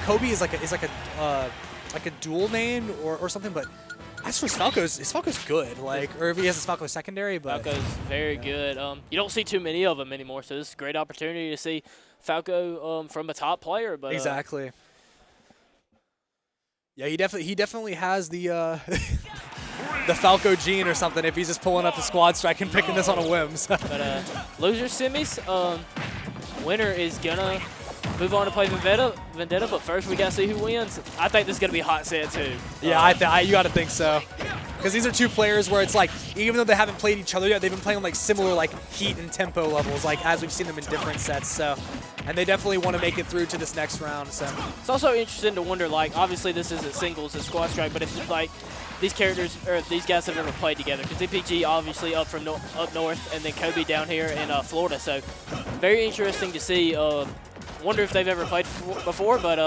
Kobe is like a dual name or something, but I swear Falco's good. Like, or if he has a Falco secondary, but Falco's very good. You don't see too many of them anymore, so this is a great opportunity to see Falco from a top player. But exactly. Yeah, he definitely has the the Falco gene or something. If he's just pulling up the squad strike and picking this on a whim. So. But loser semis, winner is gonna move on to play Vendetta. But first we gotta see who wins. I think this is gonna be a hot set too. Yeah, you gotta think so. Because these are two players where it's like, even though they haven't played each other yet, they've been playing on like similar like heat and tempo levels, like as we've seen them in different sets. So, and they definitely want to make it through to this next round. So it's also interesting to wonder, like, obviously this isn't singles, it's squad strike, but if like these characters or these guys have ever played together, because MPG obviously up north, and then Kobe down here in Florida. So very interesting to see. Wonder if they've ever played before, but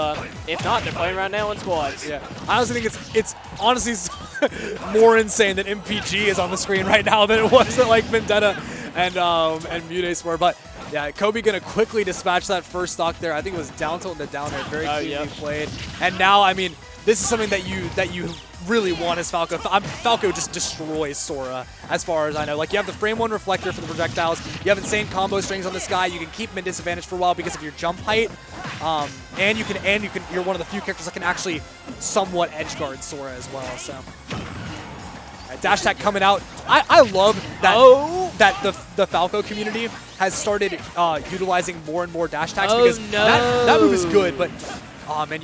if not, they're playing right now in squads. Yeah, I honestly think it's honestly more insane that MPG is on the screen right now than it was that like Vendetta and Mutes were. But yeah, Kobe gonna quickly dispatch that first stock there. I think it was down tilt and down air, very cleanly played. And now, I mean, this is something that you really want as Falco. Falco just destroys Sora, as far as I know. Like, you have the frame 1 reflector for the projectiles. You have insane combo strings on this guy. You can keep him in disadvantage for a while because of your jump height. And you're one of the few characters that can actually somewhat edge guard Sora as well. So, dash attack coming out. I love that that the Falco community has started utilizing more and more dash attacks because that move is good. But man,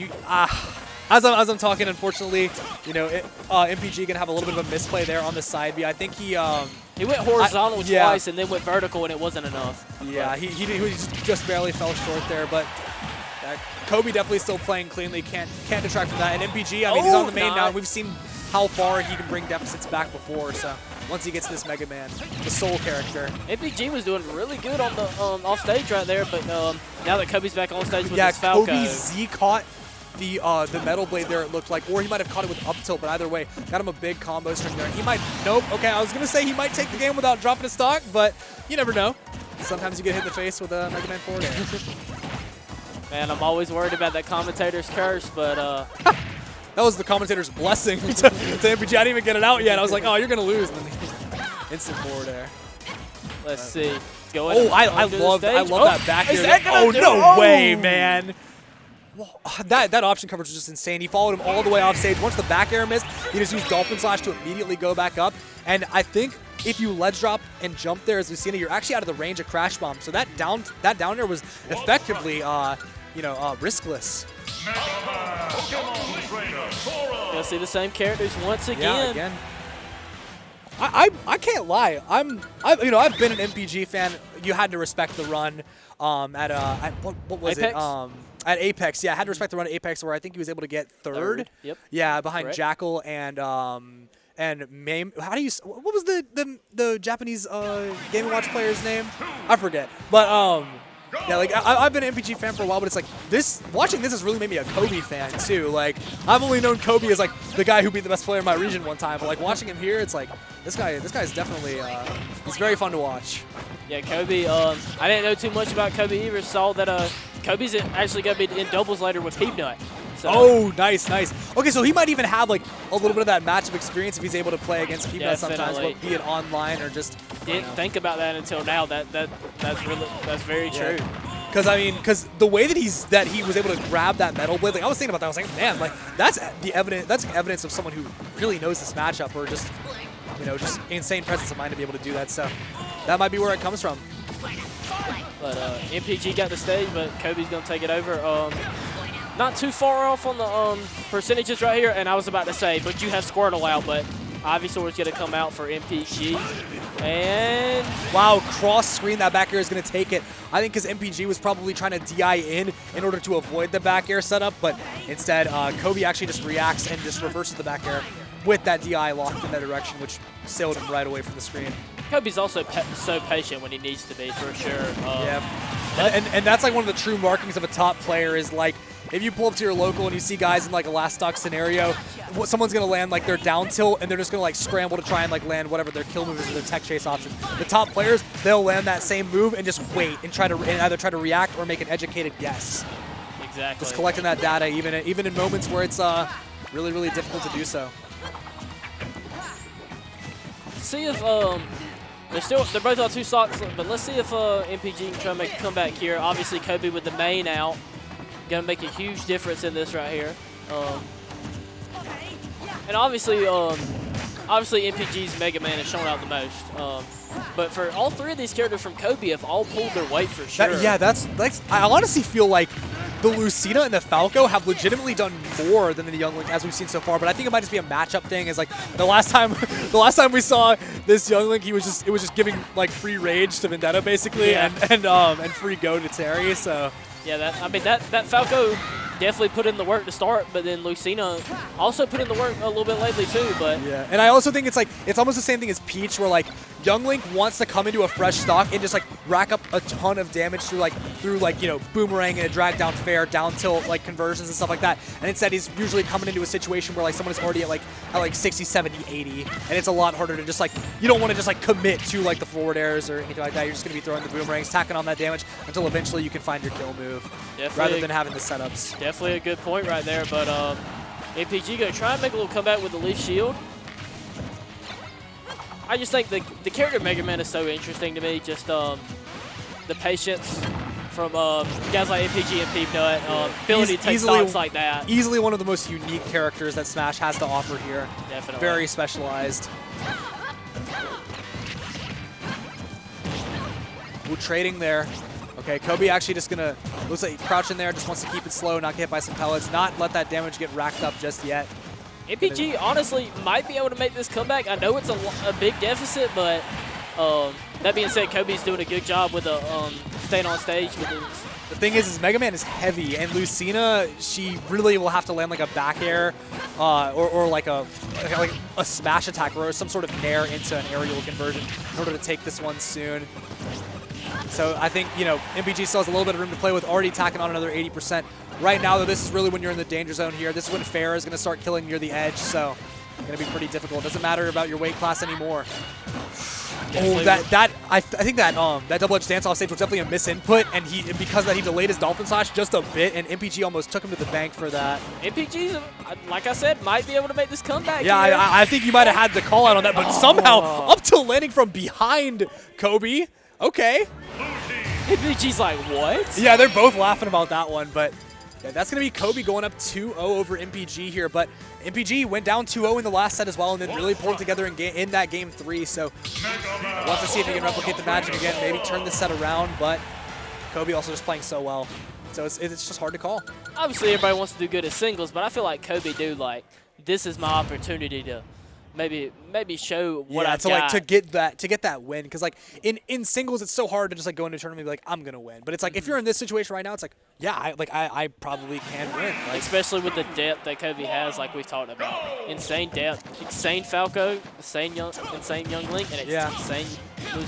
as I'm talking, unfortunately, you know, MPG gonna have a little bit of a misplay there on the side B. I think he went horizontal twice and then went vertical, and it wasn't enough. Yeah, he just barely fell short there, but Kobe definitely still playing cleanly. Can't detract from that. And MPG, I mean, he's on the main now, and we've seen how far he can bring deficits back before. So once he gets this Mega Man, the soul character. MPG was doing really good on the off stage right there, but now that Kobe's back on stage with his Falco, Kobe Z caught the Metal Blade there, it looked like, or he might have caught it with up tilt, but either way, got him a big combo string there. He might, nope, okay, I was going to say he might take the game without dropping a stock, but you never know. Sometimes you get hit in the face with a Mega Man forward air. Man, I'm always worried about that commentator's curse, but that was the commentator's blessing to MPG. I didn't even get it out yet. I was like, oh, you're going to lose. And then instant forward air. Let's see. I love that back air. Oh, no way, man. Well, that option coverage was just insane. He followed him all the way off stage. Once the back air missed, he just used Dolphin Slash to immediately go back up. And I think if you ledge drop and jump there, as we've seen it, you're actually out of the range of Crash Bomb. So that down air was effectively, riskless. You'll see the same characters once again. Yeah, again. I can't lie. I've been an MPG fan. You had to respect the run at what was Apex? it? At Apex, yeah, I had to respect the run at Apex where I think he was able to get third. Yep. Yeah, behind Jackal and Mame. How do you? What was the Japanese Game & Watch player's name? I forget. But yeah, like I've been an MPG fan for a while, but it's like watching this has really made me a Kobe fan too. Like, I've only known Kobe as like the guy who beat the best player in my region one time, but like watching him here, it's like this guy is definitely he's very fun to watch. Yeah, Kobe. I didn't know too much about Kobe either. Saw that Kobe's actually going to be in doubles later with Peanut. So. Oh, nice. Okay, so he might even have like a little bit of that matchup experience if he's able to play against Peanut sometimes, be it online or just. Didn't think about that until now. That's very true. Because the way that he was able to grab that Metal Blade, like I was thinking about that, I was like, man, like that's evidence of someone who really knows this matchup, or just just insane presence of mind to be able to do that. So that might be where it comes from. But MPG got the stage, but Kobe's gonna take it over. Not too far off on the percentages right here, and I was about to say, but you have Squirtle out, but Ivysaur's gonna come out for MPG. And wow, cross screen, that back air is gonna take it. I think because MPG was probably trying to DI in order to avoid the back air setup, but instead Kobe actually just reacts and just reverses the back air with that DI locked in that direction, which sailed him right away from the screen. Kobe's also so patient when he needs to be, for sure. Yeah, and that's like one of the true markings of a top player is like, if you pull up to your local and you see guys in like a last stock scenario, someone's going to land like their down tilt and they're just going to like scramble to try and like land whatever their kill move is or their tech chase option. The top players, they'll land that same move and just wait and either try to react or make an educated guess. Exactly. Just collecting that data, even in moments where it's really, really difficult to do so. See if they're both on 2 stocks, but let's see if MPG can try to make a comeback here. Obviously, Kobe with the main out, gonna make a huge difference in this right here. And obviously MPG's Mega Man has shown out the most. But for all 3 of these characters from Kobe have all pulled their weight for sure. I honestly feel like the Lucina and the Falco have legitimately done more than the Young Link as we've seen so far. But I think it might just be a matchup thing. Is like the last time we saw this Young Link, it was just giving like free rage to Vendetta basically, and free go to Terry. So yeah, that Falco definitely put in the work to start, but then Lucina also put in the work a little bit lately too. But yeah, and I also think it's almost the same thing as Peach, where like Young Link wants to come into a fresh stock and just like rack up a ton of damage through you know, boomerang and a drag down fair, down tilt like conversions and stuff like that. And instead he's usually coming into a situation where like someone is already at like 60, 70, 80, and it's a lot harder to just like, you don't want to just like commit to like the forward airs or anything like that. You're just gonna be throwing the boomerangs, tacking on that damage until eventually you can find your kill move, rather than having the setups. Definitely a good point right there, but MPG gonna try and make a little comeback with the Leaf Shield. I just think the character Mega Man is so interesting to me. Just the patience from guys like MPG and Peepnut, ability to take stocks like that. Easily one of the most unique characters that Smash has to offer here. Definitely. Very specialized. Ooh, trading there. Okay, Kobe actually just gonna, looks like he's crouching there, just wants to keep it slow, not get hit by some pellets, not let that damage get racked up just yet. MPG honestly might be able to make this comeback. I know it's a big deficit, but that being said, Kobe's doing a good job with staying on stage with his. The thing is Mega Man is heavy, and Lucina, she really will have to land like a back air or like a smash attack or some sort of nair into an aerial conversion in order to take this one soon. So I think, you know, MPG still has a little bit of room to play with, already tacking on another 80%. Right now, though, this is really when you're in the danger zone here. This is when Fair is going to start killing near the edge, so it's going to be pretty difficult. It doesn't matter about your weight class anymore. I think that double-edged stance off stage was definitely a misinput, and because of that he delayed his Dolphin Slash just a bit, and MPG almost took him to the bank for that. MPG, like I said, might be able to make this comeback. Yeah, I think you might have had the call out on that, but somehow up to landing from behind Kobe. Okay. MPG's like, what? Yeah, they're both laughing about that one, but yeah, that's going to be Kobe going up 2-0 over MPG here, but MPG went down 2-0 in the last set as well, and then really pulled together in that game 3, so we'll have to see if he can replicate the magic again, maybe turn this set around, but Kobe also just playing so well, so it's just hard to call. Obviously, everybody wants to do good at singles, but I feel like Kobe this is my opportunity to maybe show what I've got. To get that win, because like in singles it's so hard to just like go into a tournament and be like, I'm gonna win, but it's like if you're in this situation right now, it's like, yeah, I probably can win, like, especially with the depth that Kobe has, like we've talked about. Insane depth, insane Falco, insane young Link, and it's insane.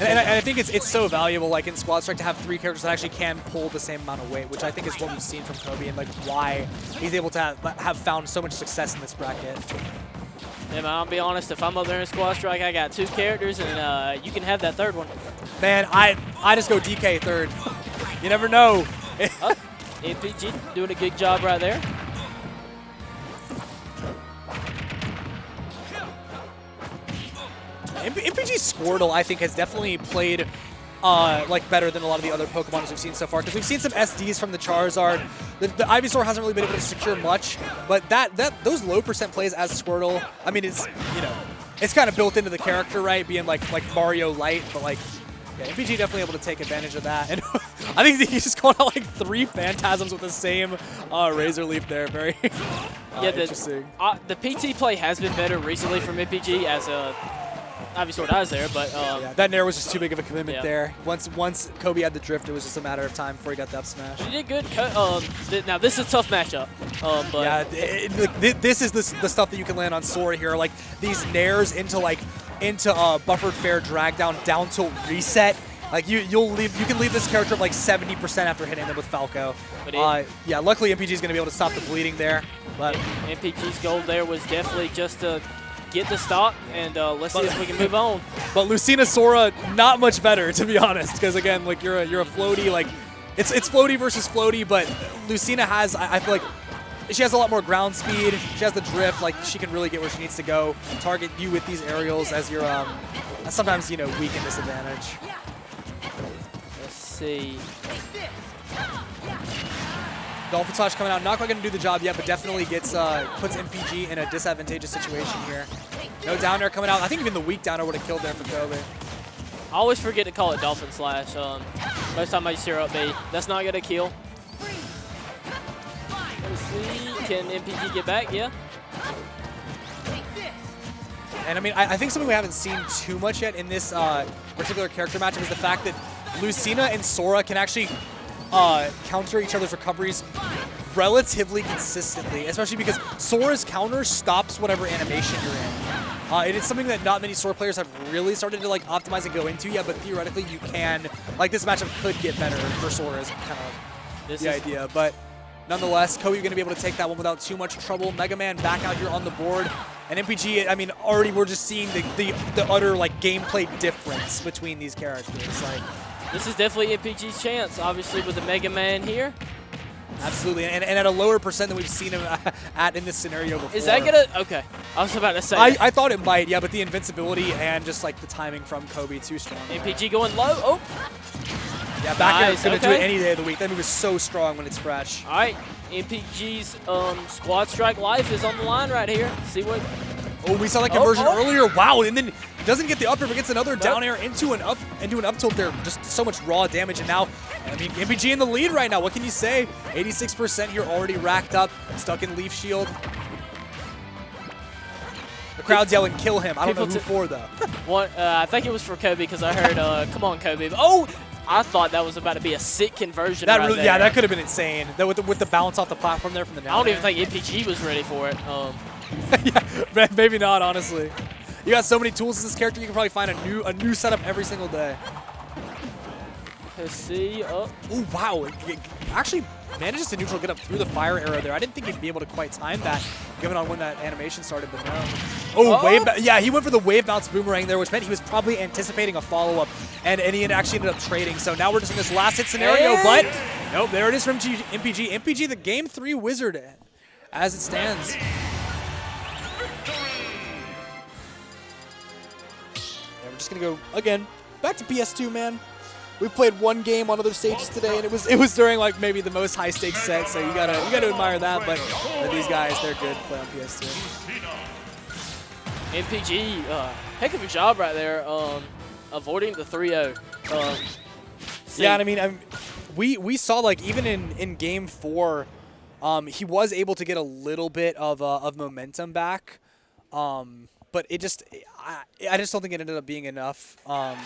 And I think it's so valuable, like in Squad Strike, to have 3 characters that actually can pull the same amount of weight, which I think is what we've seen from Kobe and like why he's able to have found so much success in this bracket. Yeah, man, I'll be honest, if I'm up there in Squad Strike, I got 2 characters, and you can have that 3rd one. Man, I just go DK 3rd. You never know. MPG doing a good job right there. MPG's Squirtle, I think, has definitely played like better than a lot of the other Pokemon we've seen so far, because we've seen some SDs from the Charizard. The Ivysaur hasn't really been able to secure much, but those low percent plays as Squirtle, I mean, it's, you know, it's kind of built into the character, right, being like Mario light, but like, yeah, MPG definitely able to take advantage of that. And I think he's just going out like 3 Phantasms with the same Razor Leaf there. Very interesting. The PT play has been better recently from MPG as Ivysaur dies there, but yeah, that Nair was just too big of a commitment there. Once Kobe had the drift, it was just a matter of time before he got the up smash. He did good. Now this is a tough matchup. But yeah, this is the stuff that you can land on Sora here, like these Nairs into buffered fair drag down tilt reset. Like you can leave this character up like 70% after hitting them with Falco. Yeah, luckily MPG is going to be able to stop the bleeding there. But MPG's goal there was definitely just to get the stock, and let's see if we can move on. But Lucina Sora, not much better, to be honest, because again, like you're a floaty, like it's floaty versus floaty, but Lucina has, I feel like, she has a lot more ground speed. She has the drift. Like, she can really get where she needs to go. Target you with these aerials as you're sometimes, you know, weak and disadvantage. Let's see. Dolphin Slash coming out. Not quite going to do the job yet, but definitely gets puts MPG in a disadvantageous situation here. No down air coming out. I think even the weak down air would have killed there for Kobe. I always forget to call it Dolphin Slash. Most time I just hear up B. That's not going to kill. Let's see. Can MPG get back? Yeah. And I mean, I think something we haven't seen too much yet in this particular character matchup is the fact that Lucina and Sora can actually counter each other's recoveries relatively consistently, especially because Sora's counter stops whatever animation you're in. It is something that not many Sora players have really started to like optimize and go into yet, but theoretically you can, like this matchup could get better for Sora is kind of the idea. But nonetheless, Kobe going to be able to take that one without too much trouble. Mega Man back out here on the board. And MPG, I mean, already we're just seeing the utter like gameplay difference between these characters. Like, this is definitely MPG's chance, obviously, with the Mega Man here. Absolutely, and at a lower percent than we've seen him at in this scenario before. Is that gonna? Okay, I was about to say. I thought it might, yeah, but the invincibility and just like the timing from Kobe too strong. MPG going low. Oh. Yeah, back air is gonna do it okay. any day of the week. That move is so strong when it's fresh. All right, MPG's squad strike life is on the line right here. See what? Oh, we saw that conversion earlier. Wow, and then doesn't get the up air, but gets another down air into an up tilt there. Just so much raw damage, and now, I mean, MPG in the lead right now. What can you say? 86% here already racked up, stuck in Leaf Shield. The crowd's yelling, "Kill him!" I don't know who for though. I think it was for Kobe because I heard, "Come on, Kobe!" Oh, I thought that was about to be a sick conversion. That right really, there. yeah, that could have been insane. That with the bounce off the platform there from the down I don't air. even think MPG was ready for it. Yeah, maybe not, honestly. You got so many tools in this character, you can probably find a new setup every single day. Let's see. Oh, wow. It actually manages to neutral get up through the fire arrow there. I didn't think he'd be able to quite time that, given on when that animation started, but no. Oh, wave. Yeah, he went for the wave bounce boomerang there, which meant he was probably anticipating a follow-up, and he had actually ended up trading. So now we're just in this last hit scenario, but nope, there it is from MPG. MPG, the Game 3 wizard, as it stands. We're just gonna go again back to PS2, man. We played one game on other stages today, and it was during like maybe the most high stakes set, so you gotta admire that. But these guys, they're good to play on PS2. MPG, heck of a job right there, avoiding the 3-0. Yeah, and I mean, we saw like even in Game 4, he was able to get a little bit of momentum back. But it just, I just don't think it ended up being enough. So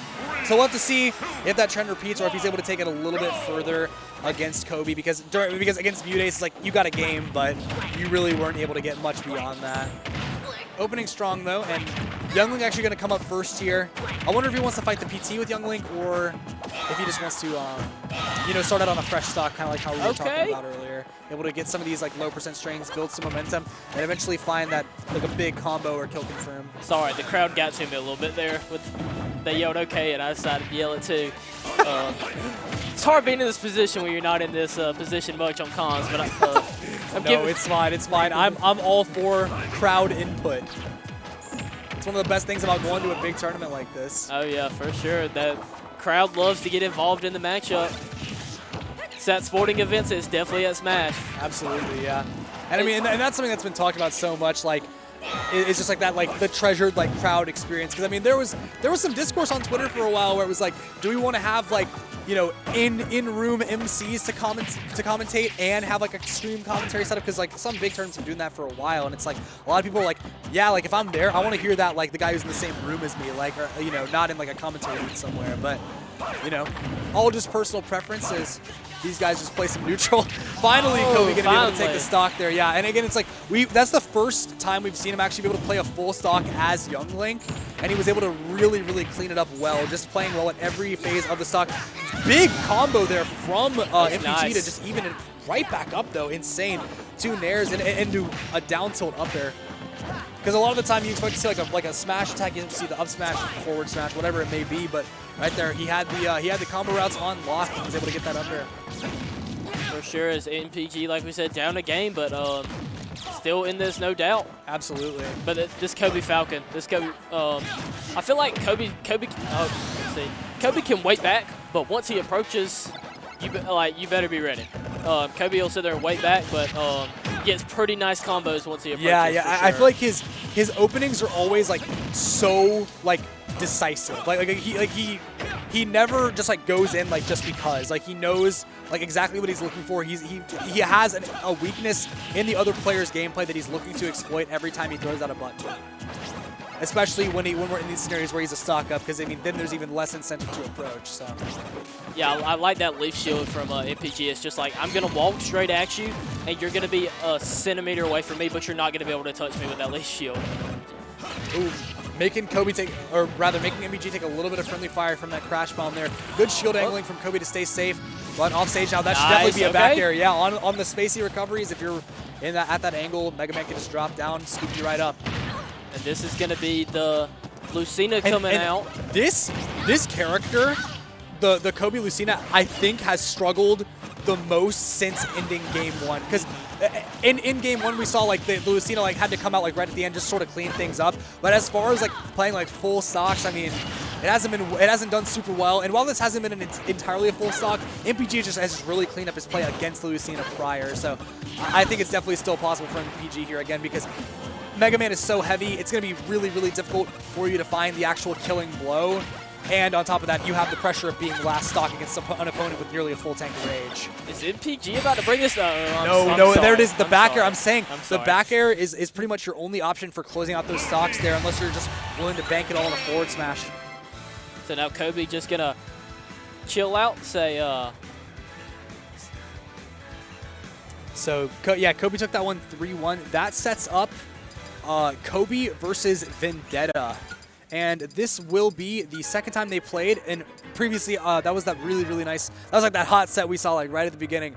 we'll have to see if that trend repeats or if he's able to take it a little bit further against Kobe, because against VGBootCamp, it's like you got a game, but you really weren't able to get much beyond that. Opening strong though, and Youngling actually going to come up first here. I wonder if he wants to fight the PT with Youngling, or if he just wants to, you know, start out on a fresh stock, kind of like how we were talking about earlier. Able to get some of these like low percent strings, build some momentum, and eventually find that like a big combo or kill confirm. Sorry, the crowd got to me a little bit there. They yelled okay, and I decided to yell it too. It's hard being in this position when you're not in this position much on cons, but no, it's fine. It's fine. I'm all for crowd input. It's one of the best things about going to a big tournament like this. Oh yeah, for sure. That crowd loves to get involved in the matchup. It's at sporting events. It's definitely at Smash. Absolutely, yeah. And I mean, and that's something that's been talked about so much. Like, it's just like that, like the treasured like crowd experience. Because I mean, there was some discourse on Twitter for a while where it was like, do we want to have like, you know, in-room MCs to commentate and have like a stream commentary setup? Because like some big tournaments have been doing that for a while, and it's like a lot of people are like, yeah, like if I'm there, I want to hear that like the guy who's in the same room as me, like, or, you know, not in like a commentary booth somewhere. But you know, all just personal preferences. These guys just play some neutral. Finally, Kobe gonna be able to take the stock there. Yeah, and again, it's like that's the first time we've seen him actually be able to play a full stock as Youngling, and he was able to really, really clean it up well, just playing well at every phase of the stock. Big combo there from MPG to just even it right back up though. Insane. two nairs into a down tilt up air. Because a lot of the time you expect to see like a smash attack, you see the up smash, forward smash, whatever it may be. But right there, he had the combo routes on lock. He was able to get that up air. For sure, as MPG, like we said, down a game, but still in this, no doubt. Absolutely. But this Kobe Falcon, I feel like Kobe can wait back, but once he approaches, you better be ready. Kobe will sit there and wait back, but gets pretty nice combos once he approaches. Yeah. Sure. I feel like his openings are always like so like decisive. He never just like goes in like just because. Like he knows like exactly what he's looking for. He has a weakness in the other player's gameplay that he's looking to exploit every time he throws out a button. Especially when we're in these scenarios where he's a stock up, because I mean then there's even less incentive to approach. So yeah, I like that leaf shield from MPG. It's just like, I'm gonna walk straight at you, and you're gonna be a centimeter away from me, but you're not gonna be able to touch me with that leaf shield. Ooh, making Kobe take, or rather making MPG take a little bit of friendly fire from that crash bomb there. Good shield angling from Kobe to stay safe, but off stage now that should definitely be a back air. Yeah, on the spacey recoveries, if you're in at that angle, Mega Man can just drop down, scoop you right up. And this is going to be the Lucina coming out. This character, the Kobe Lucina, I think has struggled the most since ending game one. Because in game one, we saw like the Lucina like had to come out like right at the end, just sort of clean things up. But as far as like playing like full stocks, I mean, it hasn't done super well. And while this hasn't been entirely a full stock, MPG has just really cleaned up his play against the Lucina prior. So I think it's definitely still possible for MPG here again, because Mega Man is so heavy, it's going to be really, really difficult for you to find the actual killing blow. And on top of that, you have the pressure of being last stock against an opponent with nearly a full tank of rage. Is MPG about to bring this? No, there it is, the back air. I'm saying the sorry. back air is pretty much your only option for closing out those stocks there, unless you're just willing to bank it all on a forward smash. So now Kobe just going to chill out, say... So, yeah, Kobe took that one 3-1. That sets up Kobe versus Vendetta. And this will be the second time they played. And previously, that was that really, really nice, that was like that hot set we saw like right at the beginning.